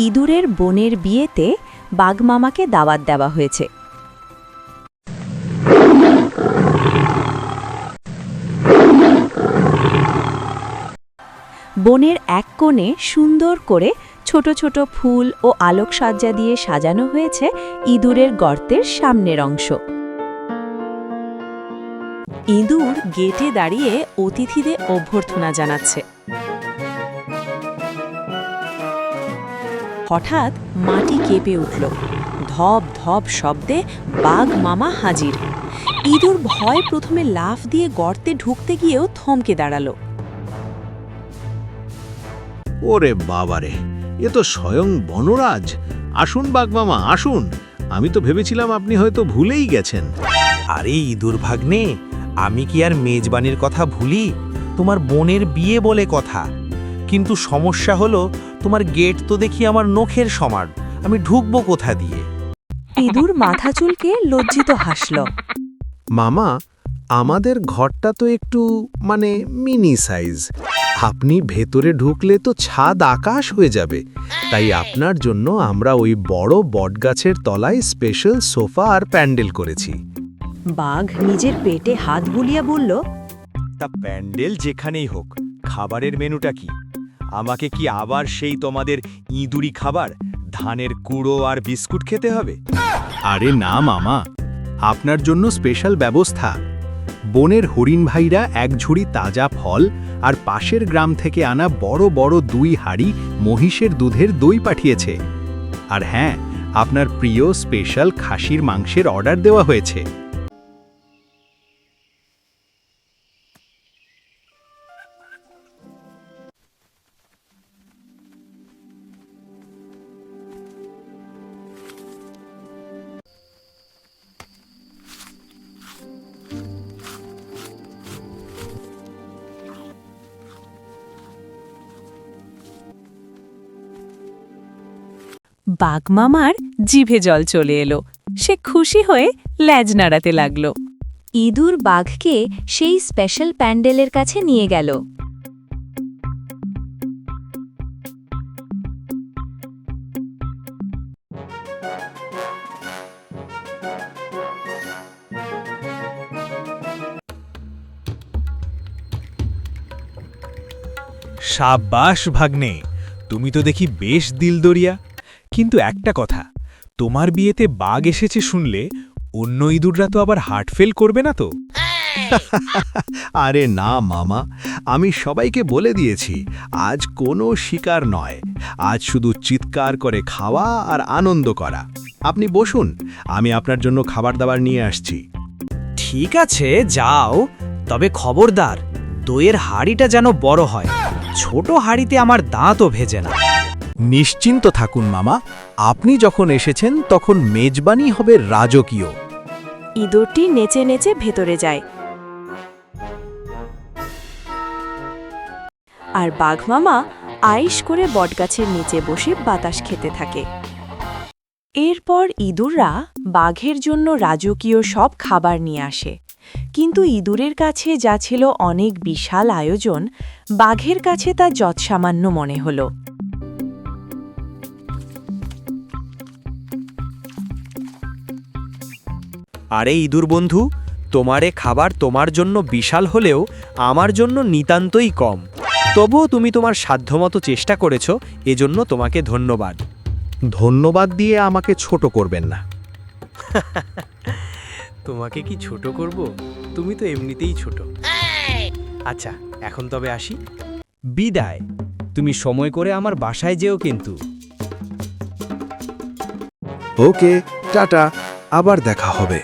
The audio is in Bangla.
ইঁদুরের বোনের বিয়েতে বাঘমামাকে দাওয়াত দেওয়া হয়েছে। বনের এক কোণে সুন্দর করে ছোট ছোট ফুল ও আলোকসজ্জা দিয়ে সাজানো হয়েছে ইঁদুরের গর্তের সামনের অংশ। ইঁদুর গেটে দাঁড়িয়ে অতিথিদের অভ্যর্থনা জানাচ্ছে। হঠাৎ মাটি কেঁপে উঠল, ধপ ধপ শব্দে বাঘ মামা হাজির। ইঁদুর ভয় প্রথমে লাফ দিয়ে গর্তে ঢুকতে গিয়েও থমকে দাঁড়ালো। ওরে বাবারে, এ তো স্বয়ং বনরাজ। আসুন বাঘমামা, আসুন। আমি তো ভেবেছিলাম আপনি হয়তো ভুলেই গেছেন। আরে ইঁদুর ভাগ্নে, আমি কি আর মেজবানির কথা ভুলি? তোমার বোনের বিয়ে বলে কথা। কিন্তু সমস্যা হলো, তোমার গেট তো দেখি আমার নখের সমান। আমি ঢুকবো কোথা দিয়ে? ইঁদুর মাথা চুলকে লজ্জিত হাসল। মামা, আমাদের ঘরটা তো একটু মিনি সাইজ। আপনি ভেতরে ঢুকলে তো ছাদ আকাশ হয়ে যাবে। তাই আপনার জন্য আমরা ওই বড় বটগাছের তলায় স্পেশাল সোফা আর প্যান্ডেল করেছি। বাঘ নিজের পেটে হাত বুলিয়ে বলল, তা প্যান্ডেল যেখানেই হোক, খাবারের মেনুটা কি? আমাকে কি আবার সেই তোমাদের ইঁদুরি খাবার, ধানের কুড়ো আর বিস্কুট খেতে হবে? আরে না মামা, আপনার জন্য স্পেশাল ব্যবস্থা। বনের হরিণ ভাইরা এক ঝুড়ি তাজা ফল আর পাশের গ্রাম থেকে আনা বড় বড় 2 হাঁড়ি মহিষের দুধের দই পাঠিয়েছে। আর হ্যাঁ, আপনার প্রিয় স্পেশাল খাসির মাংসের অর্ডার দেওয়া হয়েছে। বাঘমামার জিভে জল চলে এলো। সে খুশি হয়ে ল্যাজ নাড়াতে লাগল। ইঁদুর বাঘকে সেই স্পেশাল প্যান্ডেলের কাছে নিয়ে গেল। সাবাস ভাগ্নে, তুমি তো দেখি বেশ দিলদরিয়া। কিন্তু একটা কথা, তোমার বিয়েতে বাঘ এসেছে শুনলে অন্য ইঁদুররা তো আবার হার্ট ফেল করবে না তো? আরে না মামা, আমি সবাইকে বলে দিয়েছি, আজ কোনো শিকার নয়। আজ শুধু চিৎকার করে খাওয়া আর আনন্দ করা। আপনি বসুন, আমি আপনার জন্য খাবার দাবার নিয়ে আসছি। ঠিক আছে, যাও। তবে খবরদার, দইয়ের হাঁড়িটা যেন বড় হয়। ছোট হাঁড়িতে আমার দাঁতও ভেজে না। নিশ্চিন্ত থাকুন মামা, আপনি যখন এসেছেন তখন মেজবানি হবে রাজকীয়। ইঁদুরটি নেচে নেচে ভেতরে যায়, আর বাঘমামা আইস করে বটগাছের নিচে বসে বাতাস খেতে থাকে। এরপর ইঁদুররা বাঘের জন্য রাজকীয় সব খাবার নিয়ে আসে। কিন্তু ইঁদুরের কাছে যা ছিল অনেক বিশাল আয়োজন, বাঘের কাছে তা যৎসামান্য মনে হল। আরে ইঁদুর বন্ধু, তোমারে খাবার তোমার জন্য বিশাল হলেও আমার জন্য নিতান্তই কম। তবুও তুমি তোমার সাধ্যমতো চেষ্টা করেছো, এজন্য তোমাকে ধন্যবাদ। ধন্যবাদ দিয়ে আমাকে ছোট করবেন না। তোমাকে কি ছোট করব? তুমি তো এমনিতেই ছোট। আচ্ছা, এখন তবে আসি। বিদায়। তুমি সময় করে আমার বাসায় যেও কিন্তু। ওকে, টাটা, আবার দেখা হবে।